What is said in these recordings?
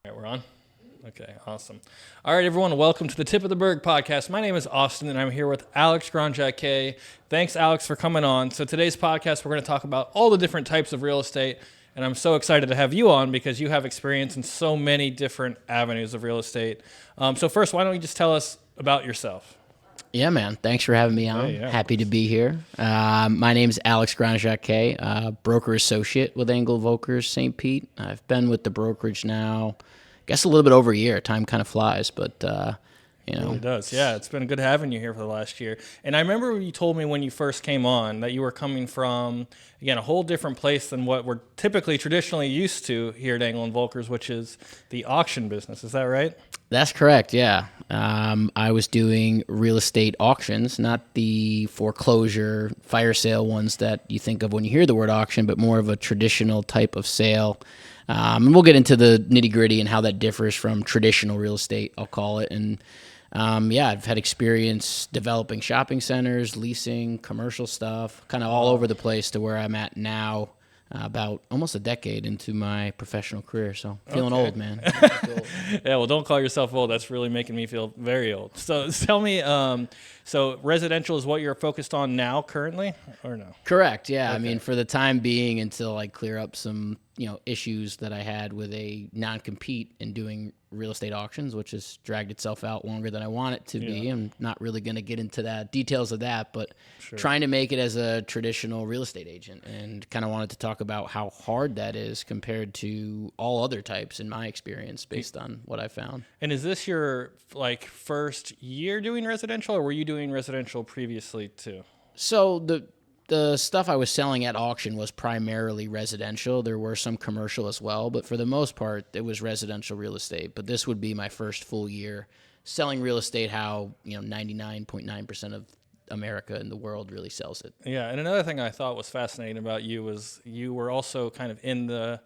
All right, we're on. Okay, awesome. All right, everyone, welcome to the Tip of the Berg podcast. My name is Austin, and I'm here with Alex Granjacquet. Thanks, Alex, for coming on. So today's podcast, we're going to talk about all the different types of real estate, and I'm so excited to have you on because you have experience in so many different avenues of real estate. So first, why don't you just tell us about yourself? Yeah, man. Thanks for having me on. Yeah. Happy to be here. My name is Alex Granjacquet, broker associate with Engel Volkers St. Pete. I've been with the brokerage now, I guess a little bit over a year. Time kind of flies, but It really does. Yeah, it's been good having you here for the last year. And I remember you told me when you first came on that you were coming from, again, a whole different place than what we're typically traditionally used to here at Engel and Volkers, which is the auction business. Is that right? That's correct, yeah. I was doing real estate auctions, not the foreclosure, fire sale ones that you think of when you hear the word auction, but more of a traditional type of sale. And we'll get into the nitty-gritty and how that differs from traditional real estate, I'll call it. And I've had experience developing shopping centers, leasing, commercial stuff, kind of all over the place to where I'm at now. About almost a decade into my professional career, so feeling old, man. Yeah, well, don't call yourself old. That's really making me feel very old. So tell me, so residential is what you're focused on now currently, or no? Correct, yeah. Okay. I mean, for the time being, until I clear up some, issues that I had with a non-compete in doing real estate auctions, which has dragged itself out longer than I want it to be. I'm not really going to get into the details of that, but trying to make it as a traditional real estate agent, and kind of wanted to talk about how hard that is compared to all other types in my experience based on what I found. And is this your first year doing residential, or were you doing residential previously too? So the stuff I was selling at auction was primarily residential. There were some commercial as well, but for the most part, it was residential real estate. But this would be my first full year selling real estate how 99.9% of America and the world really sells it. Yeah, and another thing I thought was fascinating about you was you were also kind of in the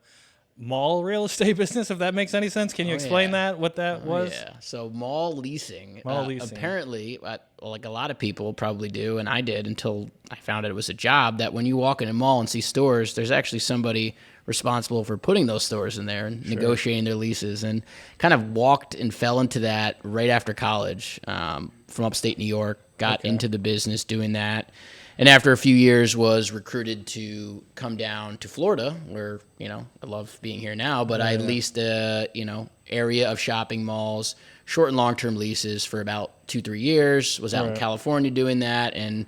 mall real estate business, if that makes any sense. Can you explain what that was? Yeah, so mall leasing. Apparently, like a lot of people probably do, and I did until I found out it was a job, that when you walk in a mall and see stores, there's actually somebody responsible for putting those stores in there and negotiating their leases, and kind of walked and fell into that right after college from upstate New York, got into the business doing that. And after a few years was recruited to come down to Florida, where, I love being here now, but I leased a, area of shopping malls, short and long-term leases for about 2-3 years, was out in California doing that, and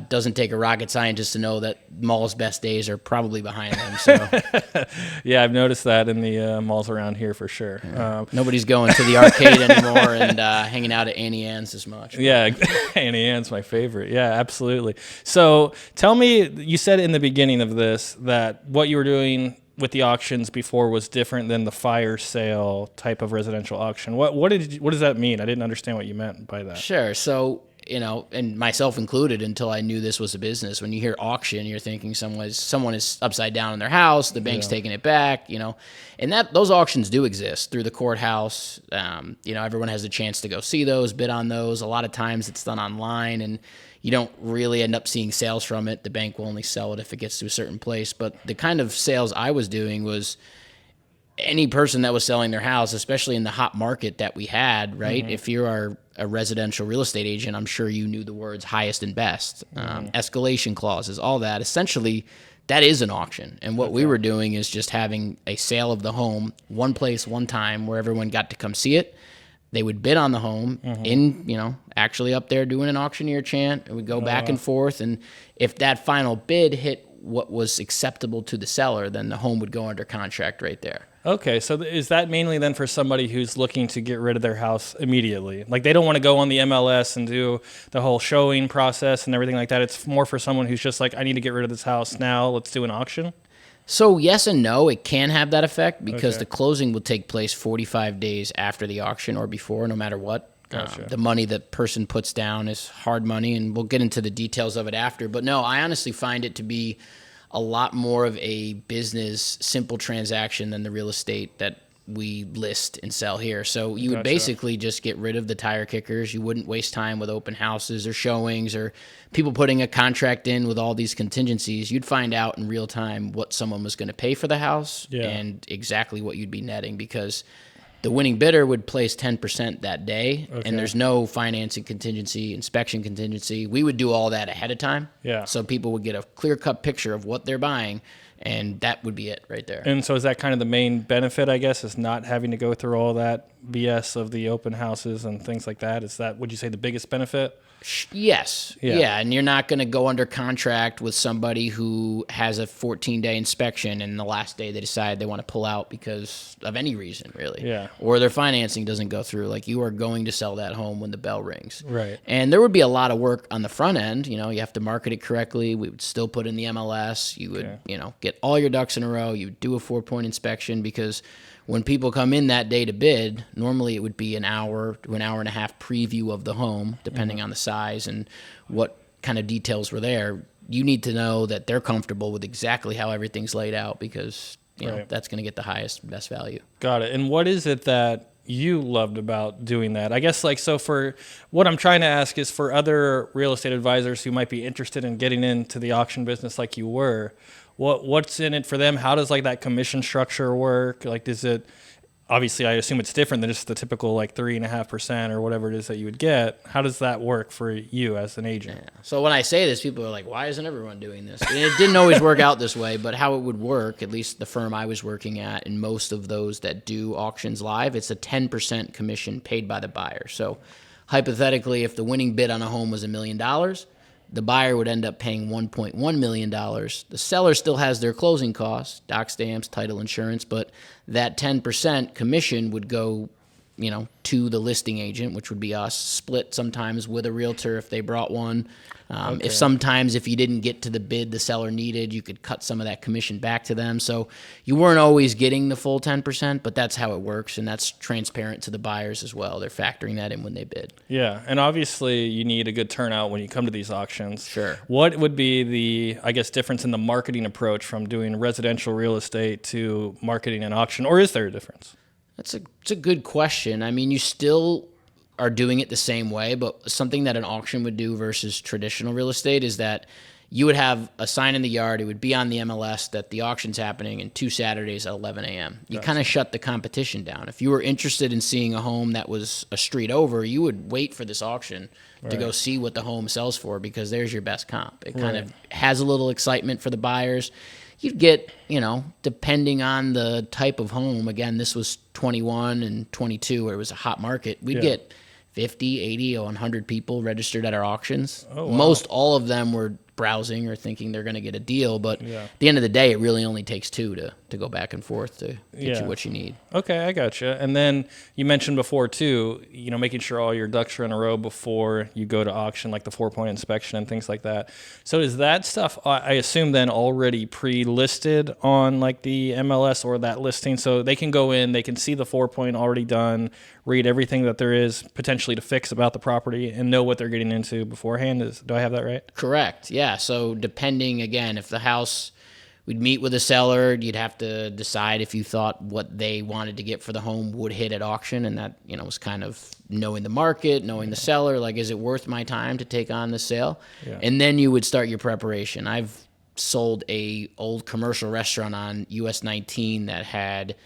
doesn't take a rocket scientist to know that malls' best days are probably behind them. So, yeah, I've noticed that in the malls around here for sure. Nobody's going to the arcade anymore and hanging out at Annie Ann's as much. Yeah, Annie Ann's my favorite. Yeah, absolutely. So tell me, you said in the beginning of this that what you were doing with the auctions before was different than the fire sale type of residential auction. What does that mean? I didn't understand what you meant by that. Sure. So, and myself included, until I knew this was a business. When you hear auction, you're thinking someone is upside down in their house, the bank's taking it back, and those auctions do exist through the courthouse. Everyone has a chance to go see those, bid on those. A lot of times it's done online, and you don't really end up seeing sales from it. The bank will only sell it if it gets to a certain place. But the kind of sales I was doing was any person that was selling their house, especially in the hot market that we had, right? Mm-hmm. If you're a residential real estate agent, I'm sure you knew the words highest and best, escalation clauses, all that. Essentially, that is an auction. And what we were doing is just having a sale of the home, one place, one time, where everyone got to come see it. They would bid on the home actually up there doing an auctioneer chant. And we'd go back and forth. And if that final bid hit what was acceptable to the seller, then the home would go under contract right there. Okay, so is that mainly then for somebody who's looking to get rid of their house immediately? Like they don't want to go on the MLS and do the whole showing process and everything like that. It's more for someone who's just like, I need to get rid of this house now. Let's do an auction. So yes and no, it can have that effect because the closing will take place 45 days after the auction or before, no matter what. Gotcha. The money that person puts down is hard money, and we'll get into the details of it after. But no, I honestly find it to be a lot more of a business, simple transaction than the real estate that we list and sell here. So you would Gotcha. basically just get rid of the tire kickers. You wouldn't waste time with open houses or showings or people putting a contract in with all these contingencies. You'd find out in real time what someone was going to pay for the house and exactly what you'd be netting, because the winning bidder would place 10% that day, and there's no financing contingency, inspection contingency. We would do all that ahead of time. Yeah. So people would get a clear-cut picture of what they're buying, and that would be it right there. And so is that kind of the main benefit, I guess, is not having to go through all that BS of the open houses and things like that? Is that, would you say, the biggest benefit? Yes. Yeah. Yeah. And you're not going to go under contract with somebody who has a 14-day inspection and the last day they decide they want to pull out because of any reason, really. Yeah. Or their financing doesn't go through. Like, you are going to sell that home when the bell rings. Right. And there would be a lot of work on the front end. You know, you have to market it correctly. We would still put in the MLS. You would, get all your ducks in a row. You would do a 4-point inspection, because when people come in that day to bid, normally it would be an hour to an hour and a half preview of the home, depending on the size and what kind of details were there. You need to know that they're comfortable with exactly how everything's laid out, because you know that's going to get the highest, best value. Got it. And what is it that you loved about doing that? I guess, like, so for what I'm trying to ask is, for other real estate advisors who might be interested in getting into the auction business like you were, what's in it for them? How does, like, that commission structure work? Like, does it, obviously I assume it's different than just the typical, like, 3.5% or whatever it is that you would get. How does that work for you as an agent? Yeah. So when I say this, people are like, why isn't everyone doing this? And it didn't always work out this way, but how it would work, at least the firm I was working at, and most of those that do auctions live, it's a 10% commission paid by the buyer. So hypothetically, if the winning bid on a home was $1 million, the buyer would end up paying $1.1 million. The seller still has their closing costs, doc stamps, title insurance, but that 10% commission would go, to the listing agent, which would be us, split sometimes with a realtor if they brought one. If you didn't get to the bid the seller needed, you could cut some of that commission back to them. So you weren't always getting the full 10%, but that's how it works, and that's transparent to the buyers as well. They're factoring that in when they bid. Yeah, and obviously you need a good turnout when you come to these auctions. Sure. What would be the, I guess, difference in the marketing approach from doing residential real estate to marketing an auction, or is there a difference? It's a good question. I mean, you still are doing it the same way, but something that an auction would do versus traditional real estate is that you would have a sign in the yard. It would be on the MLS that the auction's happening in 2 Saturdays at 11 a.m. You kind of shut the competition down. If you were interested in seeing a home that was a street over, you would wait for this auction to go see what the home sells for, because there's your best comp. It kind of has a little excitement for the buyers. You'd get, depending on the type of home, again, this was 21 and 22 where it was a hot market, we'd get 50, 80, or 100 people registered at our auctions. Oh, wow. Most all of them were browsing or thinking they're going to get a deal, but at the end of the day, it really only takes 2 to go back and forth to get you what you need. Okay, I gotcha. And then you mentioned before too, making sure all your ducks are in a row before you go to auction, like the 4-point inspection and things like that. So is that stuff, I assume, then already pre-listed on like the MLS or that listing, so they can go in, they can see the 4-point already done, read everything that there is potentially to fix about the property, and know what they're getting into beforehand? Do I have that right? Correct. Yeah. So depending, again, if the house, we'd meet with the seller, you'd have to decide if you thought what they wanted to get for the home would hit at auction. And that, was kind of knowing the market, knowing the seller, like, is it worth my time to take on the sale? Yeah. And then you would start your preparation. I've sold a old commercial restaurant on US 19 that had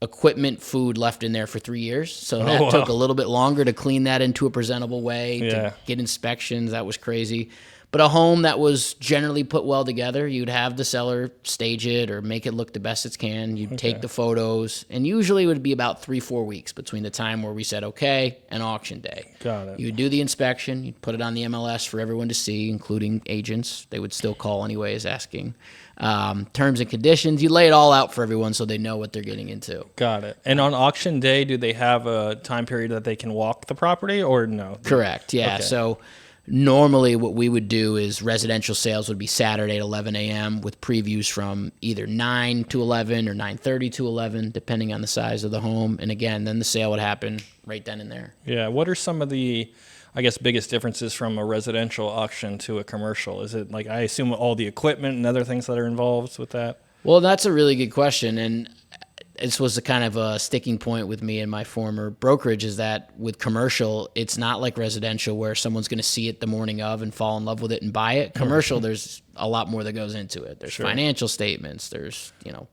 equipment, food left in there for 3 years. So that took a little bit longer to clean that into a presentable way, to get inspections. That was crazy. But a home that was generally put well together, you'd have the seller stage it or make it look the best it can. You'd take the photos, and usually it would be about 3-4 weeks between the time where we said okay and auction day. Got it. You would do the inspection. You'd put it on the MLS for everyone to see, including agents. They would still call anyways, asking terms and conditions. You lay it all out for everyone so they know what they're getting into. Got it. And on auction day, do they have a time period that they can walk the property, or no? Correct. Yeah. Okay. So normally what we would do is residential sales would be Saturday at 11 a.m. with previews from either 9 to 11 or 9:30 to 11, depending on the size of the home. And again, then the sale would happen right then and there. Yeah. What are some of the, I guess, biggest differences from a residential auction to a commercial? Is it, like, I assume all the equipment and other things that are involved with that? Well, that's a really good question. And this was a kind of a sticking point with me and my former brokerage, is that with commercial, it's not like residential where someone's going to see it the morning of and fall in love with it and buy it. Commercial, there's a lot more that goes into it. There's financial statements, there's,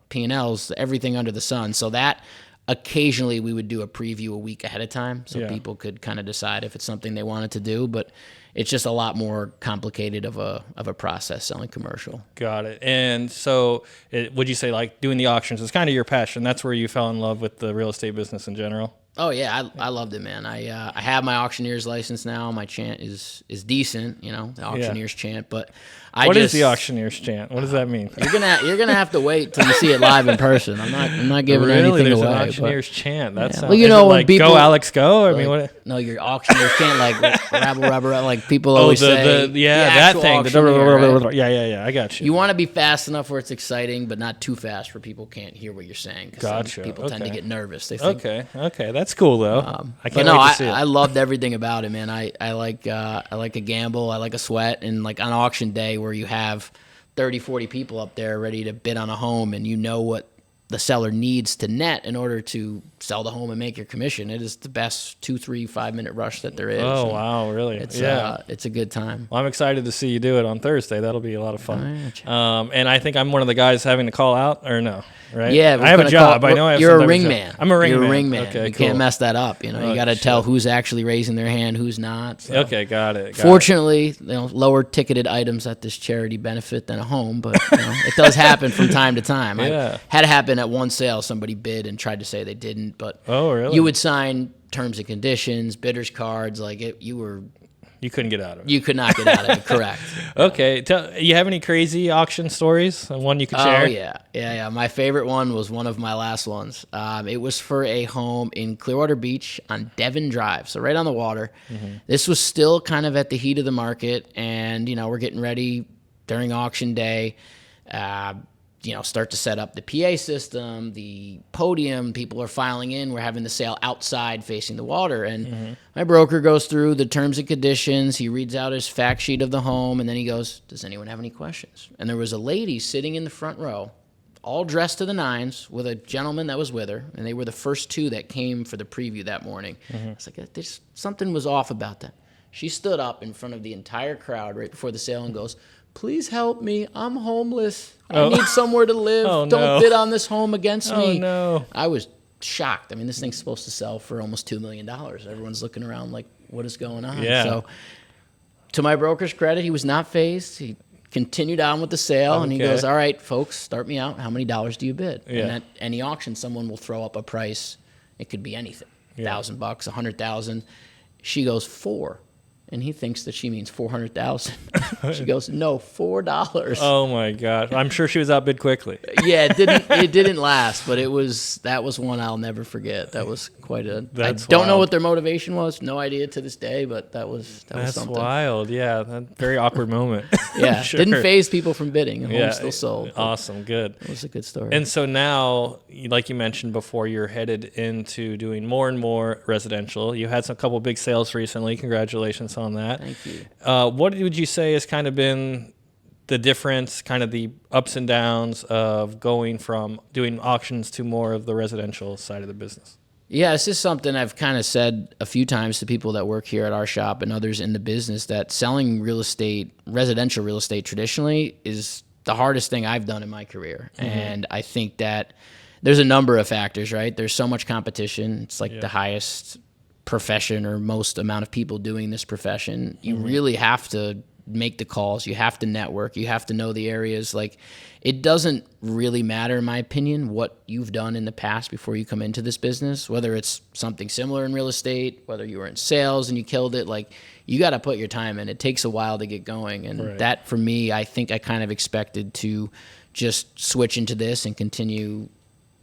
P&Ls, everything under the sun. So that occasionally we would do a preview a week ahead of time so people could kind of decide if it's something they wanted to do, but it's just a lot more complicated of a process selling commercial. Got it. And so would you say like doing the auctions is kind of your passion? That's where you fell in love with the real estate business in general? Oh yeah, I loved it, man. I have my auctioneer's license now. My chant is decent, the auctioneer's chant. But what is the auctioneer's chant? What does that mean? You're gonna have to wait till you see it live in person. I'm not giving anything There's away. An auctioneer's chant. That sounds. Well, when people go Alex go. I mean, what? No, your auctioneer's chant like rabble, like people always say. That thing. Right? Yeah. I got you. You want to be fast enough where it's exciting, but not too fast where people can't hear what you're saying. Gotcha. People tend to get nervous. They think, okay, that's cool though. I can't wait to see it. I loved everything about it, man. I like a gamble. I like a sweat, and like on auction day where you have 30, 40 people up there ready to bid on a home, and you know what the seller needs to net in order to sell the home and make your commission. It is the best 2, 3, 5 minute rush that there is. Oh, wow, really? It's a good time. Well, I'm excited to see you do it on Thursday. That'll be a lot of fun. And I think I'm one of the guys having to call out, or no? Right? Yeah, I have a job. I know I have you're a ring man. I'm a ring man. You're a ring man. Okay, you cool. can't mess that up. You got to tell who's actually raising their hand, who's not. So. Okay, got it. Fortunately, lower ticketed items at this charity benefit than a home, but it does happen from time to time. I had it happen at one sale. Somebody bid and tried to say they didn't, but you would sign terms and conditions, bidders cards, like it. You couldn't get out of it. You could not get out of it, correct. Okay. You have any crazy auction stories? One you could share? Oh, yeah. My favorite one was one of my last ones. It was for a home in Clearwater Beach on Devon Drive, so right on the water. Mm-hmm. This was still kind of at the heat of the market, and, we're getting ready during auction day. Start to set up the PA system, the podium. People are filing in. We're having the sale outside facing the water. And my broker goes through the terms and conditions. He reads out his fact sheet of the home, and then he goes, does anyone have any questions? And there was a lady sitting in the front row, all dressed to the nines, with a gentleman that was with her. And they were the first two that came for the preview that morning. It's like, something was off about that. She stood up in front of the entire crowd right before the sale and goes, please help me. I'm homeless. I need somewhere to live. Don't bid on this home against me. Oh, no. I was shocked. I mean, this thing's supposed to sell for almost $2 million. Everyone's looking around like, what is going on? Yeah. So to my broker's credit, he was not fazed. He continued on with the sale, and he goes, all right, folks, start me out. How many dollars do you bid? Yeah. And at any auction, someone will throw up a price. It could be anything, $1,000, $100,000. She goes, 4. And he thinks that she means 400,000. She goes, no, $4. Oh my gosh! I'm sure she was outbid quickly. Yeah, it didn't last, but that was one I'll never forget. That was quite a. I don't know what their motivation was. No idea to this day, but that was something. That's wild. Yeah, that very awkward moment. Yeah, sure. Didn't faze people from bidding. The home still sold. Awesome, good. It was a good story. And so now, like you mentioned before, you're headed into doing more and more residential. You had a couple big sales recently. Congratulations on that. Thank you. What would you say has kind of been the difference, kind of the ups and downs of going from doing auctions to more of the residential side of the business? Yeah, this is something I've kind of said a few times to people that work here at our shop and others in the business, that selling residential real estate traditionally is the hardest thing I've done in my career. Mm-hmm. And I think that there's a number of factors, right? There's so much competition. It's like the highest profession or most amount of people doing this profession. You really have to make the calls. You have to network. You have to know the areas. Like, it doesn't really matter, in my opinion, what you've done in the past before you come into this business, whether it's something similar in real estate, whether you were in sales and you killed it. Like, you got to put your time in. It takes a while to get going. And that, for me, I think I kind of expected to just switch into this and continue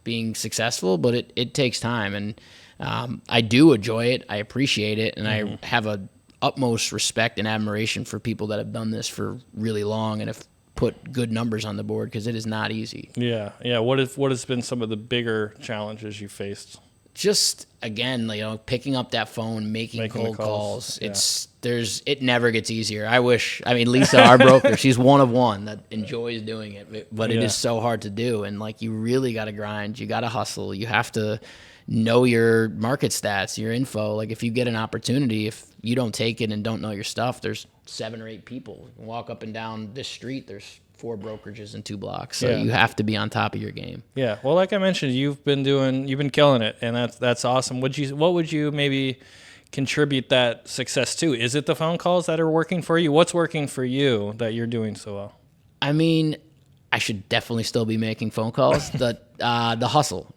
being successful, but it takes time. And I do enjoy it. I appreciate it. And I have a utmost respect and admiration for people that have done this for really long and have put good numbers on the board, because it is not easy. Yeah. What has been some of the bigger challenges you faced? just again, picking up that phone, making cold calls. Yeah. It never gets easier. Lisa, our broker, she's one of one that enjoys doing it, but it is so hard to do. And like, you really got to grind, you got to hustle, you have to know your market stats, your info. Like, if you get an opportunity, if you don't take it and don't know your stuff, there's 7 or 8 people. You walk up and down this street, there's 4 brokerages in 2 blocks. So you have to be on top of your game. Yeah. Well, like I mentioned, you've been killing it, and that's awesome. What would you maybe contribute that success to? Is it the phone calls that are working for you? What's working for you that you're doing so well? I mean, I should definitely still be making phone calls. The hustle,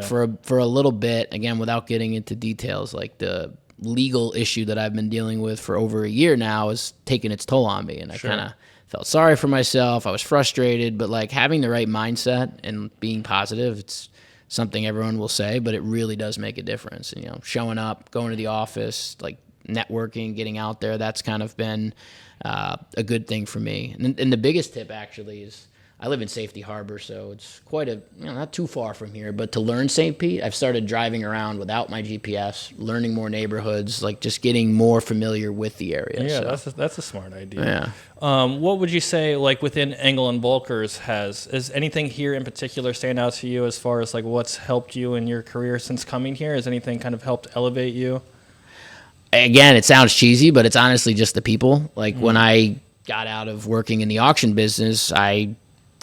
for a little bit, again, without getting into details, like the legal issue that I've been dealing with for over a year now is taking its toll on me, and I kind of felt sorry for myself. I was frustrated, but like, having the right mindset and being positive, it's something everyone will say, but it really does make a difference. And, showing up, going to the office, like networking, getting out there, that's kind of been a good thing for me. And the biggest tip actually is, I live in Safety Harbor, so it's quite not too far from here. But to learn St. Pete, I've started driving around without my GPS, learning more neighborhoods, like just getting more familiar with the area. Yeah, so that's a smart idea. Yeah. What would you say, like within Engel and Volkers, is anything here in particular stand out to you as far as like what's helped you in your career since coming here? Has anything kind of helped elevate you? Again, it sounds cheesy, but it's honestly just the people. Like when I got out of working in the auction business, I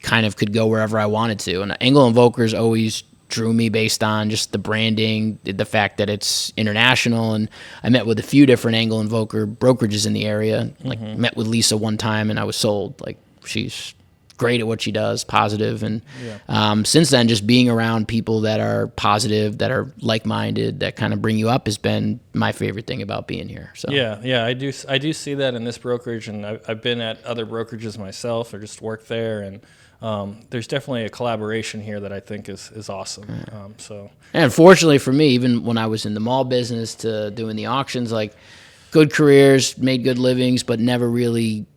kind of could go wherever I wanted to. And Engel and Volkers always drew me based on just the branding, the fact that it's international. And I met with a few different Engel and Volker brokerages in the area. Like met with Lisa one time and I was sold. Like, she's great at what she does, positive. And since then, just being around people that are positive, that are like-minded, that kind of bring you up has been my favorite thing about being here. So yeah, I do see that in this brokerage, and I've been at other brokerages myself or just worked there, and there's definitely a collaboration here that I think is awesome. And fortunately for me, even when I was in the mall business to doing the auctions, like, good careers, made good livings, but never really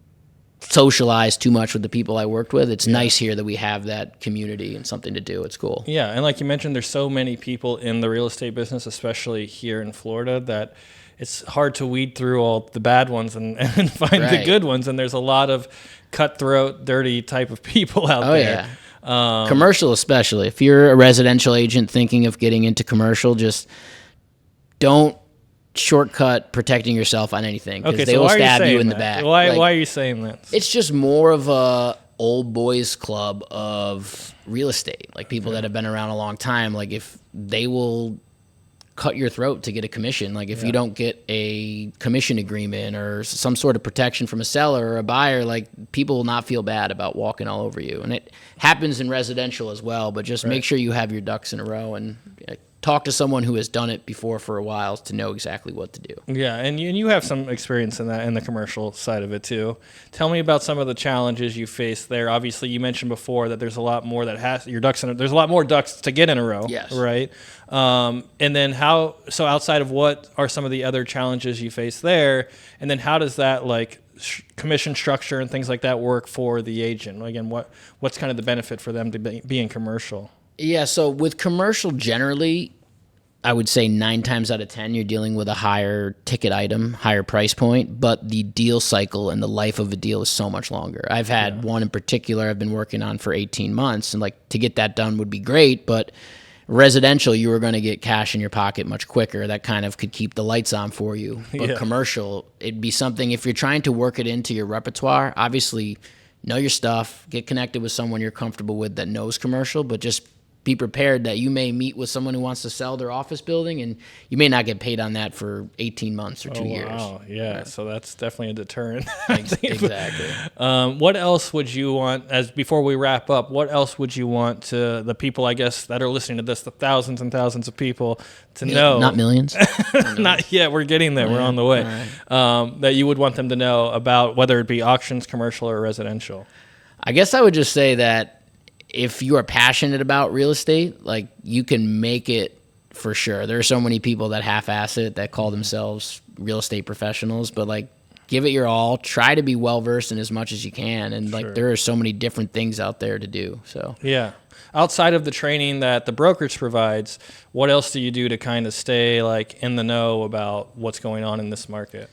socialized too much with the people I worked with. It's nice here that we have that community and something to do. It's cool. Yeah, and like you mentioned, there's so many people in the real estate business, especially here in Florida, that it's hard to weed through all the bad ones and find the good ones. And there's a lot of cutthroat, dirty type of people out there. Yeah. Commercial especially. If you're a residential agent thinking of getting into commercial, just don't shortcut protecting yourself on anything, because they will stab you in the back. Why are you saying that? It's just more of a old boys club of real estate, like people that have been around a long time. Like, if they will cut your throat to get a commission, like if you don't get a commission agreement or some sort of protection from a seller or a buyer, like, people will not feel bad about walking all over you. And it happens in residential as well, but just make sure you have your ducks in a row and talk to someone who has done it before for a while to know exactly what to do. Yeah, and you have some experience in that, in the commercial side of it too. Tell me about some of the challenges you faced there. Obviously, you mentioned before that there's a lot more there's a lot more ducks to get in a row. Yes. Right. And then so outside of, what are some of the other challenges you face there? And then how does that commission structure and things like that work for the agent? Again, what's kind of the benefit for them to be in commercial? Yeah, so with commercial generally, I would say 9 times out of 10, you're dealing with a higher ticket item, higher price point, but the deal cycle and the life of a deal is so much longer. I've had one in particular I've been working on for 18 months, and to get that done would be great, but residential, you were going to get cash in your pocket much quicker. That kind of could keep the lights on for you. But commercial, it'd be something, if you're trying to work it into your repertoire, obviously know your stuff, get connected with someone you're comfortable with that knows commercial, but just be prepared that you may meet with someone who wants to sell their office building, and you may not get paid on that for 18 months or 2 years. Wow, yeah. So that's definitely a deterrent. Exactly. What else would you want, before we wrap up, what else would you want to the people, I guess, that are listening to this, the thousands and thousands of people, to know? Not millions. Not yet. We're getting there. We're on the way. Right. That you would want them to know about, whether it be auctions, commercial, or residential? I guess I would just say that if you are passionate about real estate, you can make it for sure. There are so many people that half-ass it, that call themselves real estate professionals, but give it your all. Try to be well versed in as much as you can, and like there are so many different things out there to do. So yeah. Outside of the training that the brokerage provides, what else do you do to kind of stay like in the know about what's going on in this market?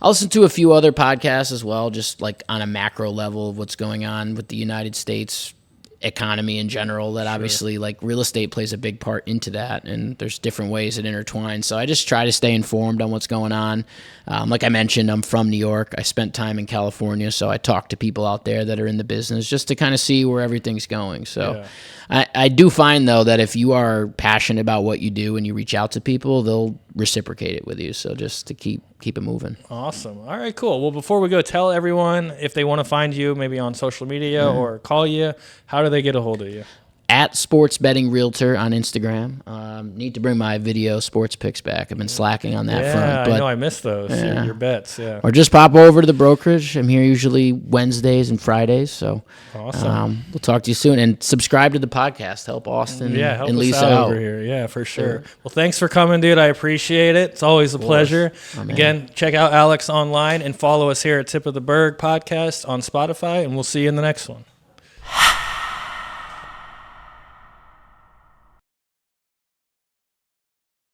I listen to a few other podcasts as well, just like on a macro level of what's going on with the United States economy in general. That obviously like real estate plays a big part into that, and there's different ways it intertwines. So I just try to stay informed on what's going on. Like I mentioned, I'm from New York. I spent time in California, so I talk to people out there that are in the business just to kind of see where everything's going. So I do find, though, that if you are passionate about what you do and you reach out to people, they'll reciprocate it with you. So just to keep it moving. Awesome. All right, cool. Well, before we go, tell everyone if they want to find you maybe on social media or call you, how do they get a hold of you? At Sports Betting Realtor on Instagram. Need to bring my video sports picks back. I've been slacking on that front. But I know I missed those. Your bets, Or just pop over to the brokerage. I'm here usually Wednesdays and Fridays. So awesome. We'll talk to you soon. And subscribe to the podcast. Help Austin help and us Lisa out over here. Yeah, for sure. Well, thanks for coming, dude. I appreciate it. It's always a pleasure. Again, check out Alex online and follow us here at Tip of the Berg podcast on Spotify, and we'll see you in the next one.